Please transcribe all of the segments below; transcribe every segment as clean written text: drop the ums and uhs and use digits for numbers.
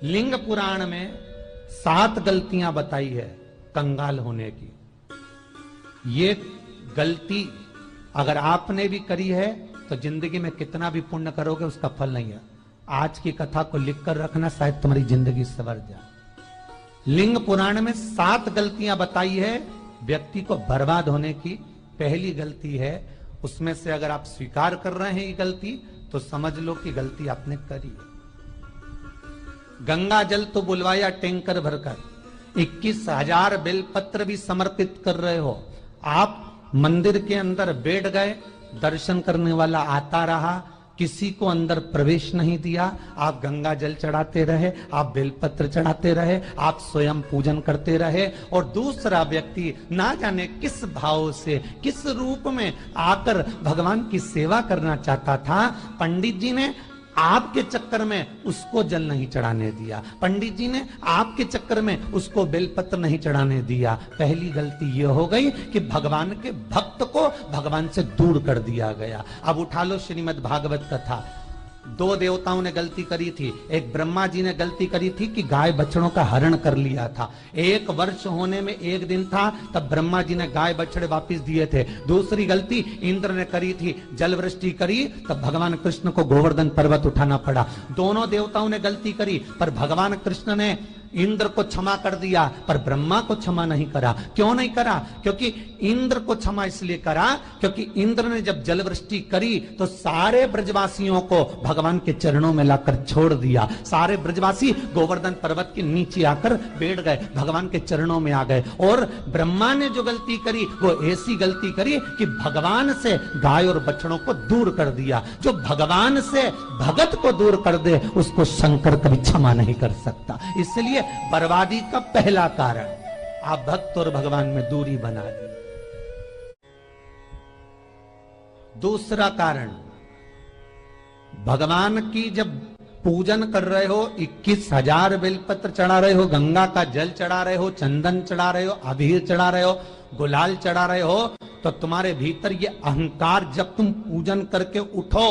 लिंग पुराण में 7 गलतियां बताई है कंगाल होने की। ये गलती अगर आपने भी करी है तो जिंदगी में कितना भी पुण्य करोगे उसका फल नहीं है। आज की कथा को लिखकर रखना, शायद तुम्हारी जिंदगी संवर जाए। लिंग पुराण में 7 गलतियां बताई है व्यक्ति को बर्बाद होने की। पहली गलती है, उसमें से अगर आप स्वीकार कर रहे हैं ये गलती तो समझ लो कि गलती आपने करी है। गंगा जल तो बुलवाया टैंकर भरकर, 21,000 बेलपत्र भी समर्पित कर रहे हो। आप मंदिर के अंदर बैठ गए, दर्शन करने वाला आता रहा, किसी को अंदर प्रवेश नहीं दिया। आप गंगा जल चढ़ाते रहे, आप बेलपत्र चढ़ाते रहे, आप स्वयं पूजन करते रहे, और दूसरा व्यक्ति ना जाने किस भाव से, किस रूप में आकर भगवान की सेवा करना चाहता था। पंडित जी ने आपके चक्कर में उसको जल नहीं चढ़ाने दिया, पंडित जी ने आपके चक्कर में उसको बेलपत्र नहीं चढ़ाने दिया। पहली गलती यह हो गई कि भगवान के भक्त को भगवान से दूर कर दिया गया। अब उठा लो श्रीमद् भागवत कथा। 2 देवताओं ने गलती करी थी। एक ब्रह्मा जी ने गलती करी थी कि गाय बछड़ों का हरण कर लिया था। 1 वर्ष होने में 1 दिन था तब ब्रह्मा जी ने गाय बछड़े वापस दिए थे। दूसरी गलती इंद्र ने करी थी, जल वृष्टि करी तब भगवान कृष्ण को गोवर्धन पर्वत उठाना पड़ा। दोनों देवताओं ने गलती करी, पर भगवान कृष्ण ने इंद्र को क्षमा कर दिया पर ब्रह्मा को क्षमा नहीं करा। क्यों नहीं करा? क्योंकि इंद्र को क्षमा इसलिए करा क्योंकि इंद्र ने जब जलवृष्टि करी तो सारे ब्रजवासियों को भगवान के चरणों में लाकर छोड़ दिया। सारे ब्रजवासी गोवर्धन पर्वत के नीचे आकर बैठ गए, भगवान के चरणों में आ गए। और ब्रह्मा ने जो गलती करी वो ऐसी गलती करी कि भगवान से गाय और बछड़ों को दूर कर दिया। जो भगवान से भगत को दूर कर दे उसको शंकर कभी क्षमा नहीं कर सकता। इसलिए बर्बादी का पहला कारण आप भक्त और भगवान में दूरी बना दी। दूसरा कारण, भगवान की जब पूजन कर रहे हो, 21,000 बेलपत्र चढ़ा रहे हो, गंगा का जल चढ़ा रहे हो, चंदन चढ़ा रहे हो, अबीर चढ़ा रहे हो, गुलाल चढ़ा रहे हो, तो तुम्हारे भीतर ये अहंकार, जब तुम पूजन करके उठो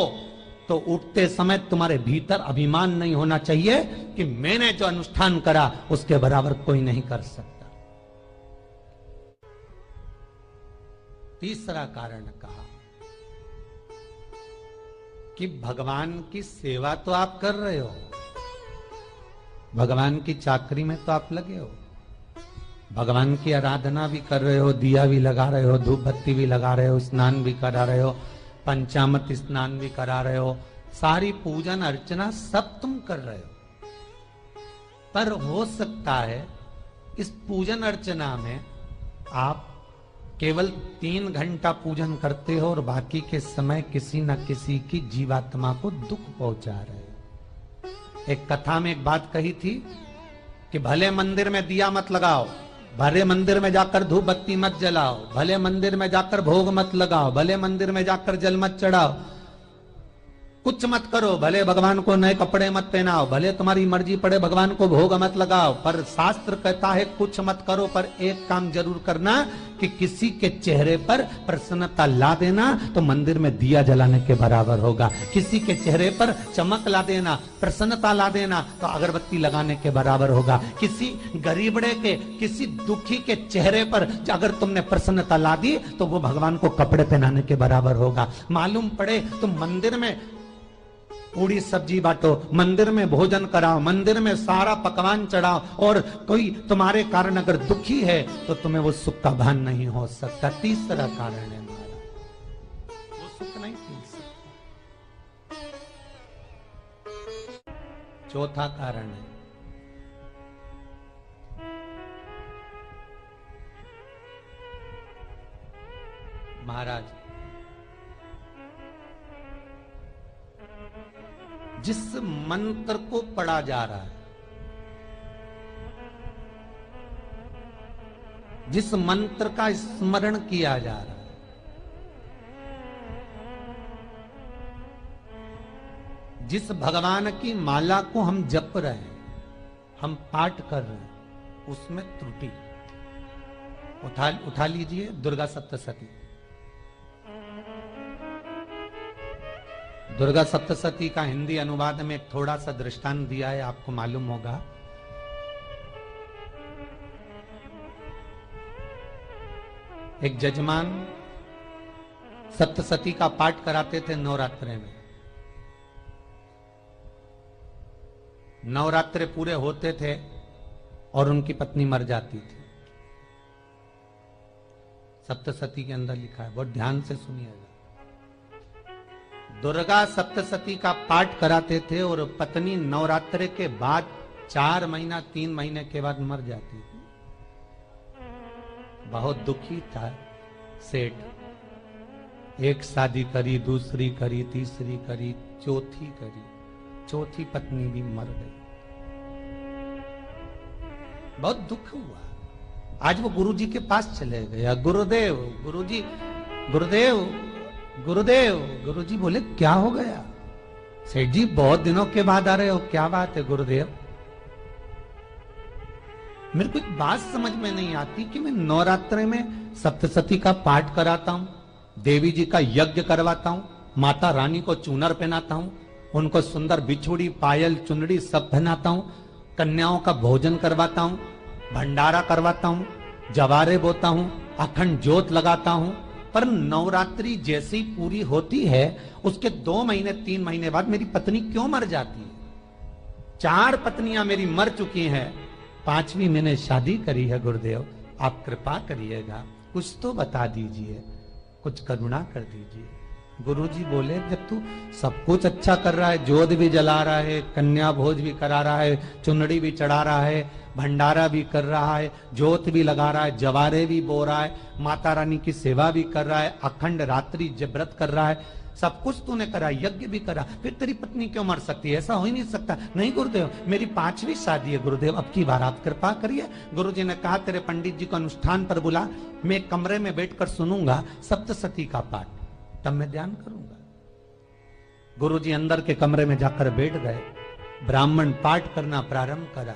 तो उठते समय तुम्हारे भीतर अभिमान नहीं होना चाहिए कि मैंने जो अनुष्ठान करा उसके बराबर कोई नहीं कर सकता। तीसरा कारण कहा कि भगवान की सेवा तो आप कर रहे हो, भगवान की चाकरी में तो आप लगे हो, भगवान की आराधना भी कर रहे हो, दिया भी लगा रहे हो, धूप बत्ती भी लगा रहे हो, स्नान भी करा रहे हो, पंचामृत स्नान भी करा रहे हो, सारी पूजन अर्चना सब तुम कर रहे हो। पर हो सकता है इस पूजन अर्चना में आप केवल 3 घंटा पूजन करते हो और बाकी के समय किसी न किसी की जीवात्मा को दुख पहुंचा रहे हो। एक कथा में एक बात कही थी कि भले मंदिर में दिया मत लगाओ, भले मंदिर में जाकर धूप बत्ती मत जलाओ, भले मंदिर में जाकर भोग मत लगाओ, भले मंदिर में जाकर जल मत चढ़ाओ, कुछ मत करो, भले भगवान को नए कपड़े मत पहनाओ, भले तुम्हारी मर्जी पड़े भगवान को भोग मत लगाओ, पर शास्त्र कहता है कुछ मत करो, पर एक काम जरूर करना कि किसी के चेहरे पर प्रसन्नता ला देना तो मंदिर में दिया जलाने के बराबर होगा। किसी के चेहरे पर चमक ला देना, प्रसन्नता ला देना तो अगरबत्ती लगाने के बराबर होगा। किसी गरीबड़े के, किसी दुखी के चेहरे पर अगर तुमने प्रसन्नता ला दी तो वो भगवान को कपड़े पहनाने के बराबर होगा। मालूम पड़े तुम मंदिर में पूरी सब्जी बांटो, मंदिर में भोजन कराओ, मंदिर में सारा पकवान चढ़ाओ, और कोई तुम्हारे कारण अगर दुखी है तो तुम्हें वो सुख का भान नहीं हो सकता। तीसरा कारण है हमारा, वो सुख नहीं पी सकता। चौथा कारण है महाराज, जिस मंत्र को पढ़ा जा रहा है, जिस मंत्र का स्मरण किया जा रहा है, जिस भगवान की माला को हम जप रहे हैं, हम पाठ कर रहे हैं, उसमें त्रुटि। उठा लीजिए दुर्गा सप्तशती। दुर्गा सप्तशती का हिंदी अनुवाद में एक थोड़ा सा दृष्टांत दिया है, आपको मालूम होगा। एक जजमान सप्तशती का पाठ कराते थे नवरात्रे में। नवरात्रे पूरे होते थे और उनकी पत्नी मर जाती थी। सप्तशती के अंदर लिखा है, बहुत ध्यान से सुनिएगा। दुर्गा सप्तशती का पाठ कराते थे और पत्नी नवरात्रे के बाद 4 महीना 3 महीने के बाद मर जाती थी। बहुत दुखी था सेठ। एक शादी करी, दूसरी करी, तीसरी करी, चौथी करी, चौथी पत्नी भी मर गई। बहुत दुख हुआ। आज वो गुरुजी के पास चले गया, गुरुदेव, गुरुजी, गुरुदेव, गुरुदेव। गुरुजी बोले क्या हो गया? सेठ जी बहुत दिनों के बाद आ रहे हो, क्या बात है गुरुदेव? मेरे को एक बात समझ में नहीं आती कि मैं नवरात्रे में सप्तशती का पाठ कराता हूं, देवी जी का यज्ञ करवाता हूं, माता रानी को चूनर पहनाता हूं, उनको सुंदर बिछुड़ी, पायल, चुनड़ी सब पहनाता हूं, कन्याओं का भोजन करवाता हूं, भंडारा करवाता हूं, जवारे बोता हूं, अखंड ज्योत लगाता हूं, पर नवरात्रि जैसी पूरी होती है उसके 2 महीने 3 महीने बाद मेरी पत्नी क्यों मर जाती है? 4 पत्नियां मेरी मर चुकी हैं, 5वीं मैंने शादी करी है। गुरुदेव आप कृपा करिएगा, कुछ तो बता दीजिए, कुछ करुणा कर दीजिए। गुरुजी बोले जब तू सब कुछ अच्छा कर रहा है, जोत भी जला रहा है, कन्या भोज भी करा रहा है, चुनड़ी भी चढ़ा रहा है, भंडारा भी कर रहा है, जोत भी लगा रहा है, जवारे भी बो रहा है, माता रानी की सेवा भी कर रहा है, अखंड रात्रि व्रत कर रहा है, सब कुछ तूने करा, यज्ञ भी करा, फिर तेरी पत्नी क्यों मर सकती है? ऐसा हो ही नहीं सकता। नहीं गुरुदेव, मेरी 5वीं शादी है गुरुदेव, अब की बार आप कृपा करिए। गुरुजी ने कहा तेरे पंडित जी को अनुष्ठान पर बुला, मैं कमरे में बैठकर सुनूंगा सप्तशती का पाठ, तब मैं ध्यान करूंगा। गुरुजी अंदर के कमरे में जाकर बैठ गए, ब्राह्मण पाठ करना प्रारंभ करा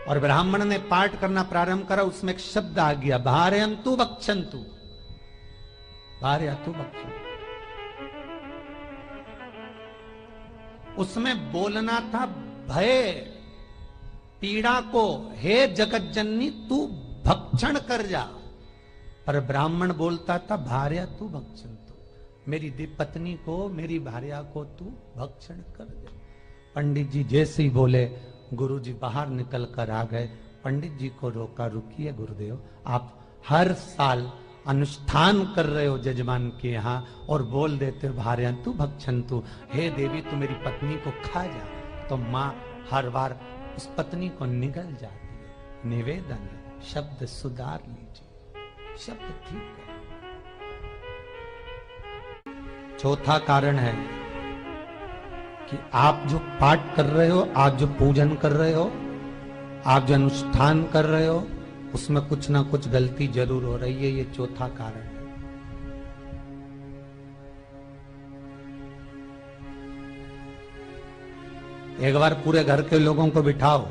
और ब्राह्मण ने पाठ करना प्रारंभ करा। उसमें एक शब्द आ गया, भार्यन्तु भक्षन्तु, भार्यन्तु भक्षन्तु। उसमें बोलना था भय पीड़ा को, हे जगत जननी तू भक्षण कर जा, पर ब्राह्मण बोलता था भार्यन्तु भक्षन्तु, मेरी पत्नी को, मेरी भार्या को तू भक्षण कर दे। पंडित जी जैसे ही बोले गुरुजी बाहर निकल कर आ गए। पंडित जी को रोका, रुकिए गुरुदेव, आप हर साल अनुष्ठान कर रहे हो जजमान के यहाँ और बोल देते हो भार्यन्तु भक्षन्तु, हे देवी तू मेरी पत्नी को खा जा, तो माँ हर बार उस पत्नी को निगल जाती है। निवेदन है, शब्द सुधार लीजिए, शब्द ठीक है। चौथा कारण है कि आप जो पाठ कर रहे हो, आप जो पूजन कर रहे हो, आप जो अनुष्ठान कर रहे हो, उसमें कुछ ना कुछ गलती जरूर हो रही है। ये चौथा कारण है। एक बार पूरे घर के लोगों को बिठाओ,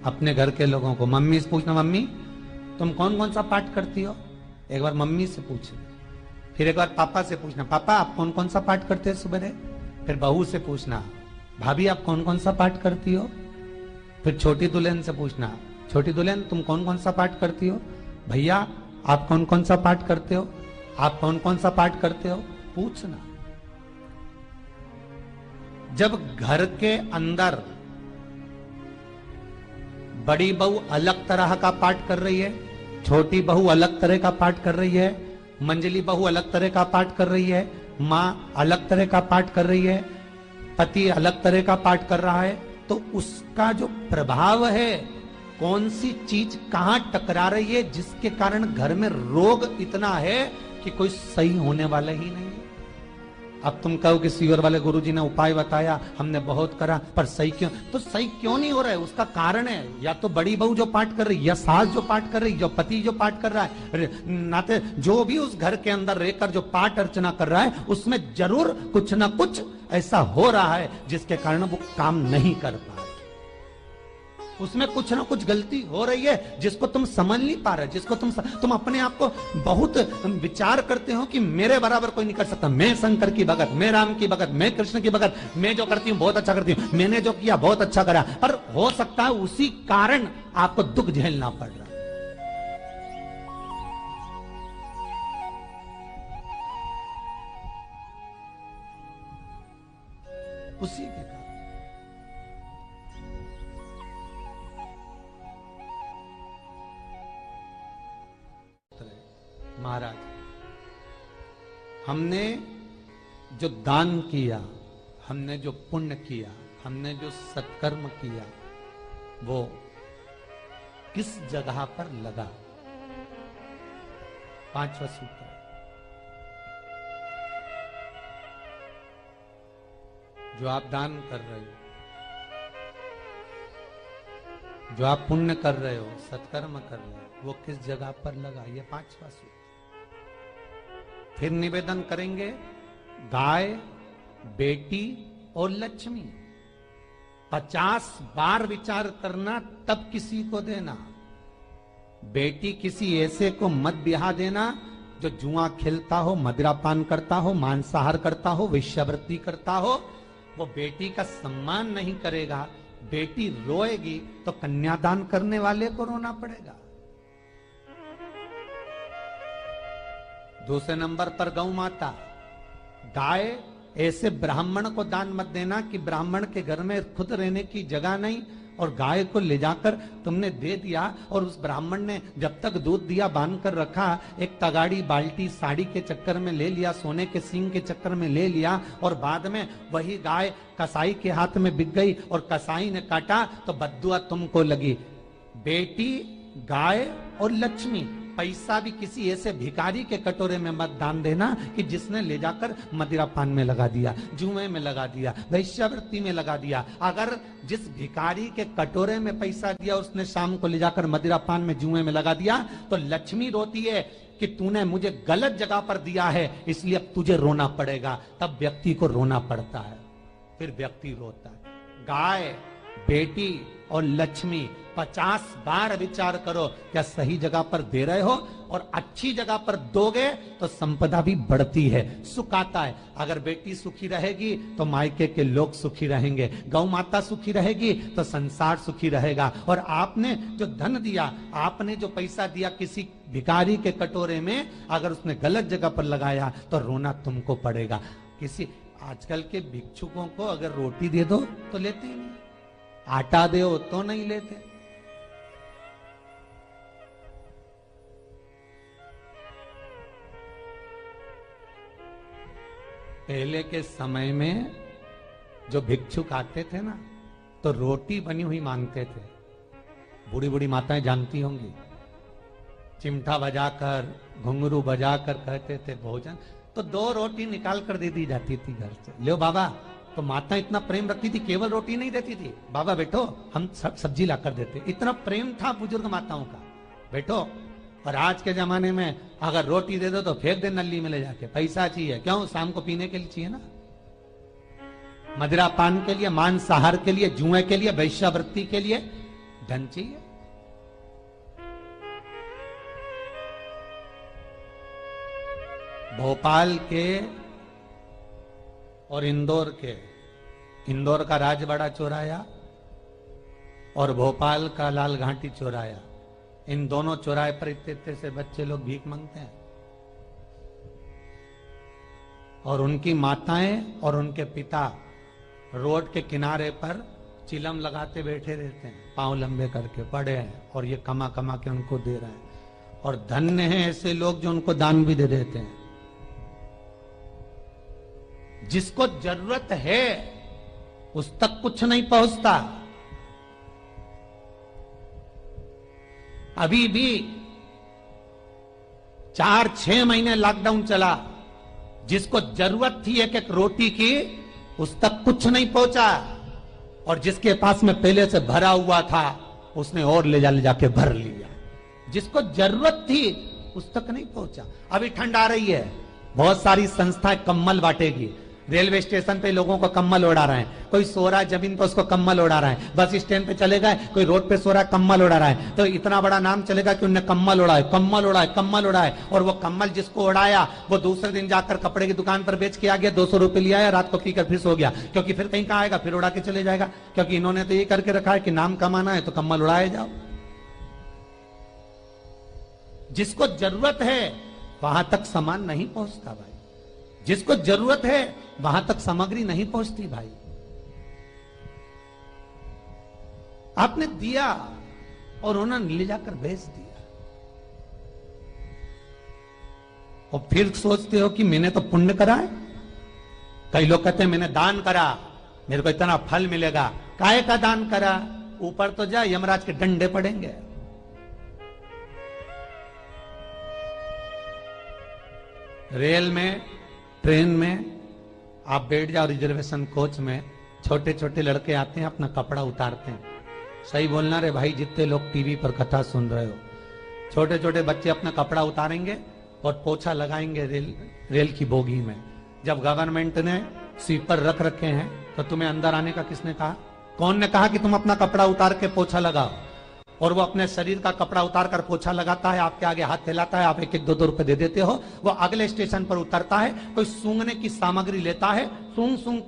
अपने घर के लोगों को, मम्मी से पूछना, मम्मी तुम कौन कौन सा पाठ करती हो? एक बार मम्मी से पूछना। फिर एक बार पापा से पूछना, पापा आप कौन कौन सा पाठ करते हैं सुबह? फिर बहू से पूछना, भाभी आप कौन कौन सा पाठ करती हो? फिर छोटी दुल्हन से पूछना, छोटी दुल्हन तुम कौन कौन सा पाठ करती हो? भैया आप कौन कौन सा पाठ करते हो? आप कौन कौन सा पाठ करते हो? पूछना। जब घर के अंदर बड़ी बहू अलग तरह का पाठ कर रही है, छोटी बहू अलग तरह का पाठ कर रही है, मंजली बहू अलग तरह का पाठ कर रही है, माँ अलग तरह का पाठ कर रही है, पति अलग तरह का पाठ कर रहा है, तो उसका जो प्रभाव है, कौन सी चीज कहां टकरा रही है, जिसके कारण घर में रोग इतना है कि कोई सही होने वाला ही नहीं है। अब तुम कहो कि सीवर वाले गुरुजी ने उपाय बताया, हमने बहुत करा, पर सही क्यों? तो सही क्यों नहीं हो रहा है? उसका कारण है या तो बड़ी बहू जो पाठ कर रही, या सास जो पाठ कर रही, जो पति जो पाठ कर रहा है, नाते जो भी उस घर के अंदर रहकर जो पाठ अर्चना कर रहा है, उसमें जरूर कुछ ना कुछ ऐसा हो रहा है जिसके कारण वो काम नहीं कर पा रहे। उसमें कुछ ना कुछ गलती हो रही है जिसको तुम समझ नहीं पा रहे, जिसको तुम अपने आप को बहुत विचार करते हो कि मेरे बराबर कोई नहीं कर सकता, मैं शंकर की भगत, मैं राम की भगत, मैं कृष्ण की भगत, मैं जो करती हूँ बहुत अच्छा करती हूँ, मैंने जो किया बहुत अच्छा करा, पर हो सकता है उसी कारण आपको दुख झेलना पड़ रहा। उसी के कारण महाराज, हमने जो दान किया, हमने जो पुण्य किया, हमने जो सत्कर्म किया, वो किस जगह पर लगा? पांचवा सूत्र, जो आप दान कर रहे हो, जो आप पुण्य कर रहे हो, सत्कर्म कर रहे हो, वो किस जगह पर लगा? ये पांचवा सूत्र। फिर निवेदन करेंगे, गाय, बेटी और लक्ष्मी 50 बार विचार करना, तब किसी को देना। बेटी किसी ऐसे को मत ब्याह देना जो जुआ खेलता हो, मदिरापान करता हो, मांसाहार करता हो, वेश्यावृत्ति करता हो। वो बेटी का सम्मान नहीं करेगा। बेटी रोएगी तो कन्यादान करने वाले को रोना पड़ेगा। दूसरे नंबर पर गौ माता, गाय ऐसे ब्राह्मण को दान मत देना कि ब्राह्मण के घर में खुद रहने की जगह नहीं और गाय को ले जाकर तुमने दे दिया और उस ब्राह्मण ने जब तक दूध दिया बांध कर रखा, एक तगाड़ी बाल्टी साड़ी के चक्कर में ले लिया, सोने के सींग के चक्कर में ले लिया और बाद में वही गाय कसाई के हाथ में बिक गई और कसाई ने काटा तो बद्दुआ तुमको लगी। बेटी, गाय और लक्ष्मी, पैसा भी किसी ऐसे भिखारी के कटोरे में मत दान देना कि जिसने ले जाकर मदिरापान में लगा दिया, जुए में लगा दिया, वेश्यावृत्ति में लगा दिया। अगर जिस भिखारी के कटोरे में पैसा दिया उसने शाम को ले जाकर मदिरापान में, जुए में लगा दिया, तो लक्ष्मी रोती है कि तूने मुझे गलत जगह पर दिया है, इसलिए अब तुझे रोना पड़ेगा। तब व्यक्ति को रोना पड़ता है, फिर व्यक्ति रोता है। गाय, बेटी और लक्ष्मी 50 बार विचार करो, क्या सही जगह पर दे रहे हो? और अच्छी जगह पर दोगे तो संपदा भी बढ़ती है, सुख आता है। अगर बेटी सुखी रहेगी तो मायके के लोग सुखी रहेंगे, गौ माता सुखी रहेगी तो संसार सुखी रहेगा। और आपने जो धन दिया, आपने जो पैसा दिया किसी भिखारी के कटोरे में, अगर उसने गलत जगह पर लगाया तो रोना तुमको पड़ेगा। किसी आजकल के भिक्षुकों को अगर रोटी दे दो तो लेते ही नहीं, आटा दो तो नहीं लेते। पहले के समय में जो भिक्षुक आते थे ना, तो रोटी बनी हुई मांगते थे। बूढ़ी बूढ़ी माताएं जानती होंगी, चिमटा बजाकर, घुंघरू बजाकर कहते थे भोजन, तो 2 रोटी निकाल कर दे दी जाती थी घर से। लो बाबा, तो माता इतना प्रेम रखती थी, केवल रोटी नहीं देती थी, बाबा बैठो हम सब सब्जी ला कर देते। इतना प्रेम था बुजुर्ग माताओं का, बैठो। और आज के जमाने में अगर रोटी दे दो तो फेंक दे नली में ले जाके, पैसा चाहिए। क्यों? शाम को पीने के लिए चाहिए ना, मदिरा पान के लिए, मांसाहार के लिए, जुए के लिए, वेश्यावृत्ति के लिए धन चाहिए। भोपाल के और इंदौर के, इंदौर का राजवाड़ा चौराया और भोपाल का लाल घाटी चौराया, इन दोनों चौराहे पर इतने से बच्चे लोग भीख मांगते हैं और उनकी माताएं और उनके पिता रोड के किनारे पर चिलम लगाते बैठे रहते हैं, पांव लंबे करके पड़े हैं और ये कमा कमा के उनको दे रहे हैं। और धन्य हैं ऐसे लोग जो उनको दान भी दे देते हैं। जिसको जरूरत है उस तक कुछ नहीं पहुंचता। अभी भी 4-6 महीने लॉकडाउन चला, जिसको जरूरत थी एक रोटी की उस तक कुछ नहीं पहुंचा, और जिसके पास में पहले से भरा हुआ था उसने और ले जाके भर लिया। जिसको जरूरत थी उस तक नहीं पहुंचा। अभी ठंड आ रही है, बहुत सारी संस्थाएं कंबल बांटेगी, रेलवे स्टेशन पे लोगों को कम्बल उड़ा रहे हैं, कोई सो रहा है जमीन पर उसको कम्बल उड़ा रहा है, बस स्टैंड पे चले गए कोई रोड पे सो रहा है कम्बल उड़ा रहा है, तो इतना बड़ा नाम चलेगा कि उनने कम्बल उड़ाए, कम्बल उड़ाए, कम्बल उड़ाए। और वो कम्बल जिसको उड़ाया वो दूसरे दिन जाकर कपड़े की दुकान पर बेच के आ गया, 200 रुपए लिया आया, रात को पीकर फिर सो गया, क्योंकि फिर कहीं कहाँ आएगा, फिर उड़ा के चले जाएगा, क्योंकि इन्होंने तो ये करके रखा है कि नाम कमाना है तो कम्बल उड़ाए जाओ। जिसको जरूरत है वहां तक सामान नहीं पहुंचता भाई, जिसको जरूरत है वहां तक सामग्री नहीं पहुंचती भाई। आपने दिया और उन्होंने ले जाकर बेच दिया, और फिर सोचते हो कि मैंने तो पुण्य करा है। कई लोग कहते हैं मैंने दान करा, मेरे को इतना फल मिलेगा। काहे का दान करा? ऊपर तो जा, यमराज के डंडे पड़ेंगे। रेल में, ट्रेन में आप बैठ जाओ, रिजर्वेशन कोच में छोटे छोटे लड़के आते हैं, अपना कपड़ा उतारते हैं। सही बोलना रे भाई, जितने लोग टीवी पर कथा सुन रहे हो, छोटे छोटे बच्चे अपना कपड़ा उतारेंगे और पोछा लगाएंगे रेल की बोगी में। जब गवर्नमेंट ने स्वीपर रख रखे हैं तो तुम्हें अंदर आने का किसने कहा? कौन ने कहा कि तुम अपना कपड़ा उतार के पोछा लगाओ? और वो अपने शरीर का कपड़ा उतार कर पोछा लगाता है, आपके आगे हाथ फैलाता है, आप एक एक 2-2 रुपए दे देते हो। वो अगले स्टेशन पर उतरता है, कोई सूंघने की सामग्री लेता है, सूंघ सूंघ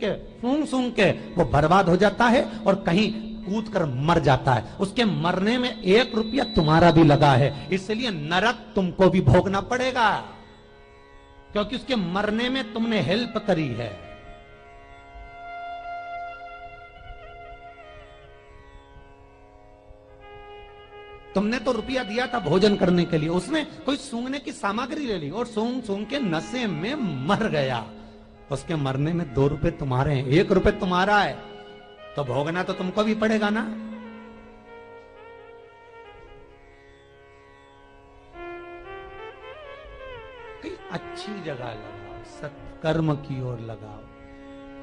के वो बर्बाद हो जाता है और कहीं कूद कर मर जाता है। उसके मरने में 1 रुपया तुम्हारा भी लगा है, इसलिए नरक तुमको भी भोगना पड़ेगा, क्योंकि उसके मरने में तुमने हेल्प करी है। तुमने तो रुपया दिया था भोजन करने के लिए, उसने कोई सूंघने की सामग्री ले ली और सूंघ सूंघ के नशे में मर गया। उसके मरने में 2 रुपए तुम्हारे हैं, 1 रुपए तुम्हारा है, तो भोगना तो तुमको भी पड़ेगा ना। कई अच्छी जगह लगाओ, सत्कर्म की ओर लगाओ,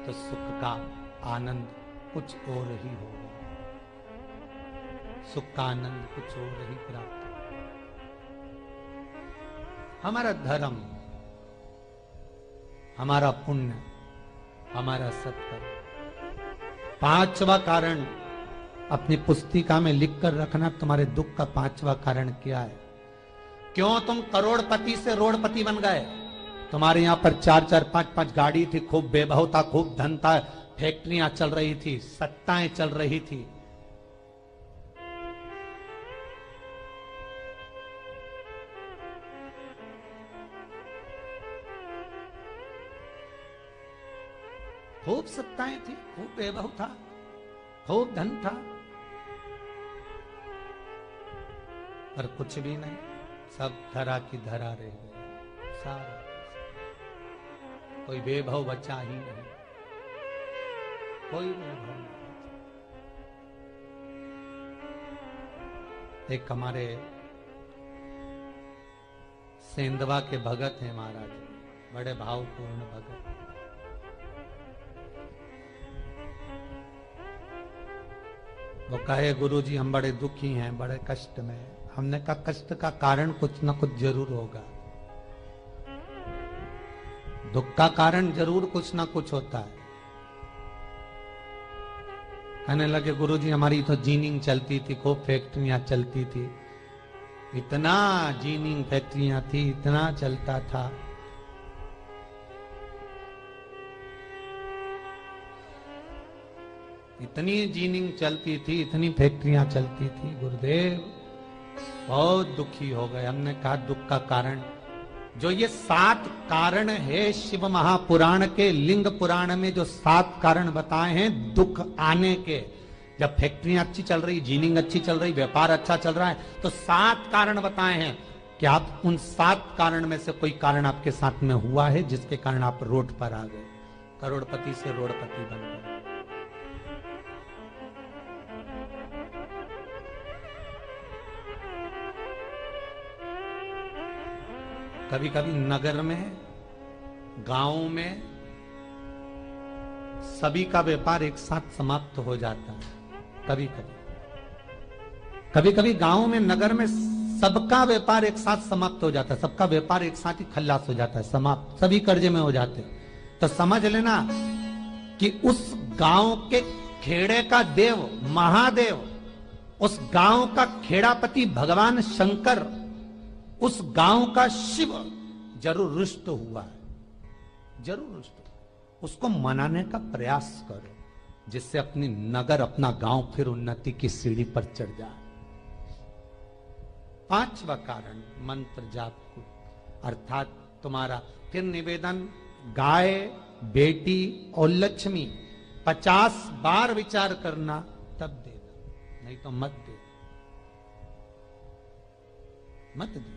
तो सुख का आनंद कुछ और ही होगा, सुख का आनंद कुछ और ही प्राप्त होगा। हमारा धर्म, हमारा पुण्य, हमारा सत्कर्म। 5वां कारण अपनी पुस्तिका में लिखकर रखना, तुम्हारे दुख का 5वां कारण क्या है? क्यों तुम करोड़पति से रोड़पति बन गए? तुम्हारे यहां पर 4-4, 5-5 गाड़ी थी, खूब वैभव था, खूब धन था, फैक्ट्रियां चल रही थी, सत्ताएं चल रही थी। खूब सत्ताएं थी, खूब वैभव था, खूब धन था, पर कुछ भी नहीं, सब धरा की धरा रह गए। सारा कोई वैभव बचा ही नहीं, कोई वैभव नहीं। एक हमारे सेंधवा के भगत हैं महाराज, बड़े भावपूर्ण भगत। वो कहे गुरुजी हम बड़े दुखी हैं, बड़े कष्ट में। हमने कहा कष्ट का कारण कुछ ना कुछ जरूर होगा, दुख का कारण जरूर कुछ ना कुछ होता है। कहने लगे गुरुजी हमारी तो जीनिंग चलती थी, खूब फैक्ट्रियां चलती थी, इतना जीनिंग फैक्ट्रियां थी, इतना चलता था। इतनी जीनिंग चलती थी, इतनी फैक्ट्रियां चलती थी, गुरुदेव बहुत दुखी हो गए। हमने कहा दुख का कारण, जो ये 7 कारण है शिव महापुराण के, लिंग पुराण में जो 7 कारण बताए हैं दुख आने के, जब फैक्ट्रियां अच्छी चल रही, जीनिंग अच्छी चल रही, व्यापार अच्छा चल रहा है, तो 7 कारण बताए हैं। क्या आप उन 7 कारण में से कोई कारण आपके साथ में हुआ है जिसके कारण आप रोड पर आ गए, करोड़पति से रोड़पति बन गए? कभी कभी नगर में, गांव में सभी का व्यापार एक साथ समाप्त हो जाता है। कभी कभी गांव में, नगर में सबका व्यापार एक साथ समाप्त हो जाता है, सबका व्यापार एक साथ ही खल्लास हो जाता है, समाप्त, सभी कर्जे में हो जाते हैं। तो समझ लेना कि उस गांव के खेड़े का देव महादेव, उस गांव का खेड़ापति भगवान शंकर, उस गांव का शिव जरूर रुष्ट हुआ है, जरूर रुष्ट। उसको मनाने का प्रयास करो जिससे अपनी नगर, अपना गांव फिर उन्नति की सीढ़ी पर चढ़ जाए। पांचवा कारण मंत्र जाप को, अर्थात तुम्हारा फिर निवेदन, गाय, बेटी और लक्ष्मी 50 बार विचार करना तब देना, नहीं तो मत दे, मत दीजिए।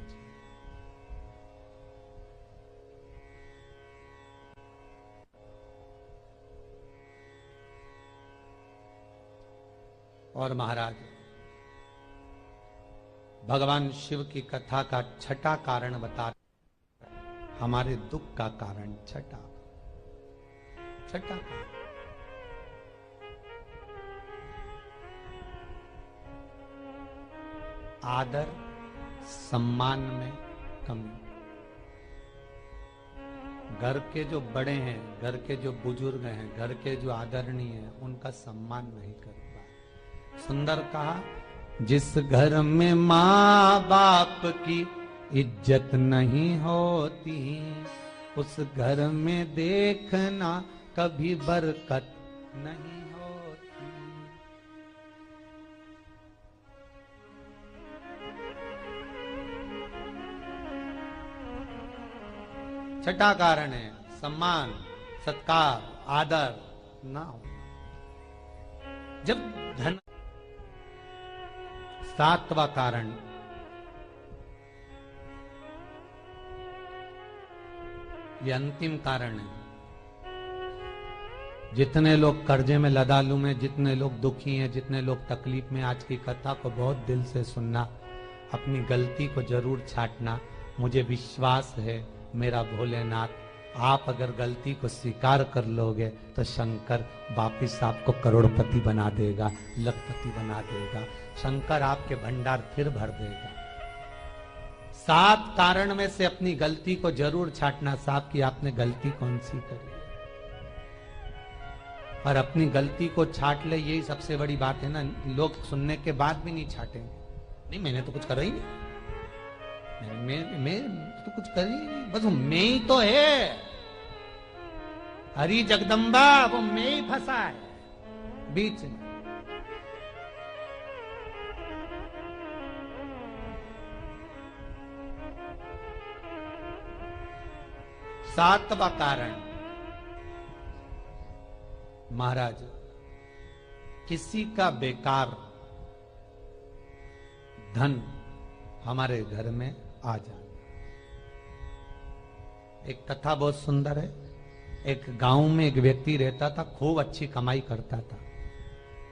और महाराज भगवान शिव की कथा का छठा कारण बता, हमारे दुख का कारण छठा कारण आदर सम्मान में कमी। घर के जो बड़े हैं, घर के जो बुजुर्ग हैं, घर के जो आदरणीय हैं, उनका सम्मान नहीं कर पाए। सुंदर कहा, जिस घर में माँ बाप की इज्जत नहीं होती, उस घर में देखना कभी बरकत नहीं होती। छठा कारण है सम्मान, सत्कार, आदर ना हो। जब धन। सातवां कारण ये अंतिम कारण है। जितने लोग कर्जे में, लदालू में, जितने लोग दुखी हैं, जितने लोग तकलीफ में, आज की कथा को बहुत दिल से सुनना, अपनी गलती को जरूर छांटना। मुझे विश्वास है मेरा भोलेनाथ, आप अगर गलती को स्वीकार कर लोगे तो शंकर वापिस आपको करोड़पति बना देगा, लखपति बना देगा। शंकर आपके भंडार फिर भर देगा। 7 कारण में से अपनी गलती को जरूर छांटना साहब कि आपने गलती कौन सी करी, और अपनी गलती को छांट ले, यही सबसे बड़ी बात है ना। लोग सुनने के बाद भी नहीं छाटेंगे, नहीं मैंने तो कुछ करा ही नहीं, मैं तो कुछ कर ही नहीं, बस मैं ही तो है, हरी जगदम्बा वो मैं ही फंसा है बीच में। सातवां कारण महाराज, किसी का बेकार धन हमारे घर में आ जाना। एक कथा बहुत सुंदर है। एक गांव में एक व्यक्ति रहता था, खूब अच्छी कमाई करता था।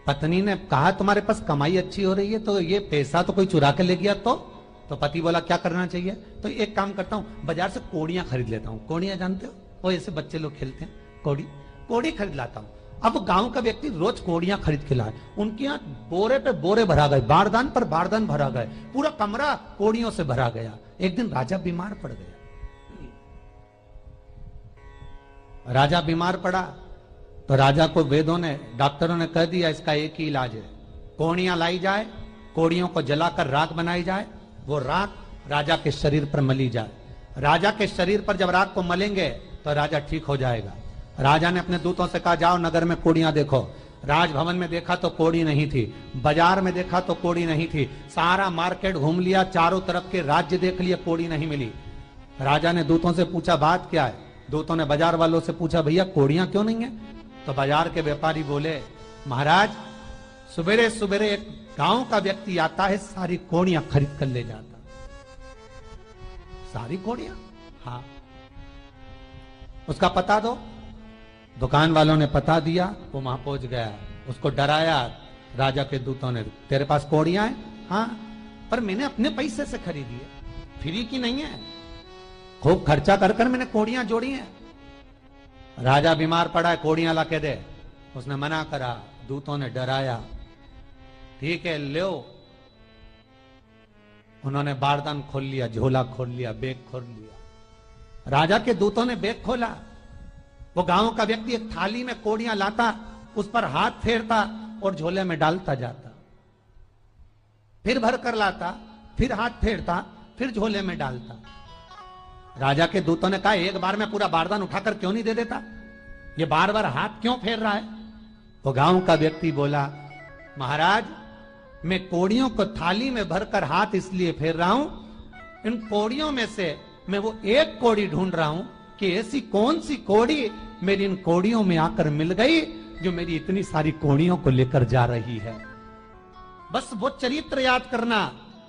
पत्नी ने कहा तुम्हारे पास कमाई अच्छी हो रही है तो ये पैसा तो कोई चुरा के ले गया तो पति बोला क्या करना चाहिए, तो एक काम करता हूं, बाजार से कोड़ियां खरीद लेता हूं। कोड़ियां जानते हो, वो ऐसे बच्चे लोग खेलते हैं, कोड़ी खरीद लाता हूं। अब गांव का व्यक्ति रोज कोड़ियां खरीद के लाए, उनके यहाँ बोरे पे बोरे भरा गए, बारदान पर बारदान भरा गए, पूरा कमरा कोड़ियों से भरा गया। एक दिन राजा बीमार पड़ गया। राजा बीमार पड़ा तो राजा को वेदों ने, डॉक्टरों ने कह दिया इसका एक ही इलाज है, कोड़ियां लाई जाए, कोड़ियों को जलाकर राख बनाई जाए, वो राख राजा के शरीर पर मली जाए। राजा के शरीर पर जब राख को मलेंगे तो राजा ठीक हो जाएगा। राजा ने अपने दूतों से कहा जाओ नगर में कोड़ियां देखो। राजभवन में देखा तो कोड़ी नहीं थी, बाजार में देखा तो कोड़ी नहीं थी, सारा मार्केट घूम लिया, चारों तरफ के राज्य देख लिया, कोड़ी नहीं मिली। राजा ने दूतों से पूछा बात क्या है। दूतों ने बाजार वालों से पूछा भैया कोड़ियां क्यों नहीं है। तो बाजार के व्यापारी बोले महाराज सुबेरे सुबेरे एक गांव का व्यक्ति आता है, सारी कोड़ियां खरीद कर ले जाता। सारी कोड़ियां? हाँ। उसका पता दो। दुकान वालों ने पता दिया, वो वहां पहुंच गया, उसको डराया राजा के दूतों ने, तेरे पास कोड़ियां हैं? हाँ, पर मैंने अपने पैसे से खरीदी है, फ्री की नहीं है, खूब खर्चा कर कर मैंने कोड़ियां जोड़ी हैं। राजा बीमार पड़ा है, कोड़ियां ला के दे। उसने मना करा, दूतों ने डराया, ठीक है लो। उन्होंने बारदान खोल लिया, झोला खोल लिया, बैग खोल लिया। राजा के दूतों ने बैग खोला, वो गांव का व्यक्ति एक थाली में कोड़ियां लाता, उस पर हाथ फेरता और झोले में डालता जाता, फिर भर कर लाता, फिर हाथ फेरता, फिर झोले में डालता। राजा के दूतों ने कहा, एक बार में पूरा बारदान उठाकर क्यों नहीं दे देता, ये बार बार हाथ क्यों फेर रहा है? वो गांव का व्यक्ति बोला, महाराज मैं कोड़ियों को थाली में भरकर हाथ इसलिए फेर रहा हूं, इन कोड़ियों में से मैं वो एक कोड़ी ढूंढ रहा हूं कि ऐसी कौन सी कोड़ी मेरी इन कोड़ियों में आकर मिल गई जो मेरी इतनी सारी कोड़ियों को लेकर जा रही है। बस वो चरित्र याद करना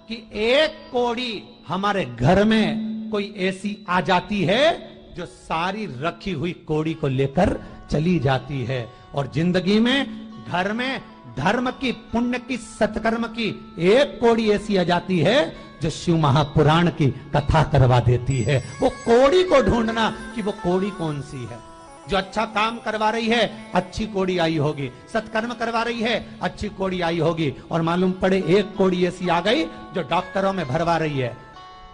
कि एक कोड़ी हमारे घर में कोई ऐसी आ जाती है जो सारी रखी हुई कोड़ी को लेकर चली जाती है। और जिंदगी में घर में धर्म की, पुण्य की, सत्कर्म की एक कोड़ी ऐसी आ जाती है जो शिव महापुराण की कथा करवा देती है। वो कोड़ी को ढूंढना कि वो कोड़ी कौन सी है। जो अच्छा काम करवा रही है अच्छी कोड़ी आई होगी, सत्कर्म करवा रही है अच्छी कोड़ी आई होगी, और मालूम पड़े एक कोड़ी ऐसी आ गई जो डॉक्टरों में भरवा रही है,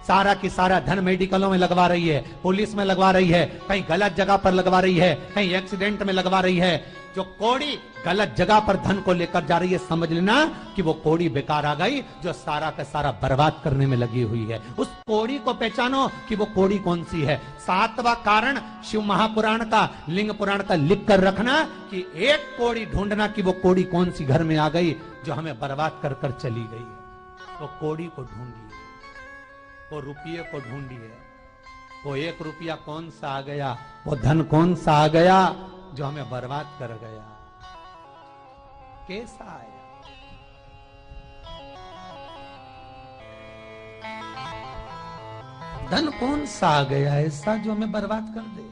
सारा की सारा धन मेडिकलों में लगवा रही है, पुलिस में लगवा रही है, कहीं गलत जगह पर लगवा रही है, कहीं एक्सीडेंट में लगवा रही है। जो कोड़ी गलत जगह पर धन को लेकर जा रही है, समझ लेना कि वो कोड़ी बेकार आ गई जो सारा का सारा बर्बाद करने में लगी हुई है। उस कोड़ी को पहचानो कि वो कोड़ी कौन सी है। 7वां कारण शिव महापुराण का, लिंग पुराण का लिख कर रखना कि एक कोड़ी ढूंढना कि वो कोड़ी कौन सी घर में आ गई जो हमें बर्बाद कर कर चली गई है। वो कोड़ी को ढूंढिए, वो रुपये को ढूंढिए, वो 1 रुपया कौन सा आ गया, वो धन कौन सा आ गया जो हमें बर्बाद कर गया, कैसा आया। धन कौन सा आ गया ऐसा जो हमें बर्बाद कर दे।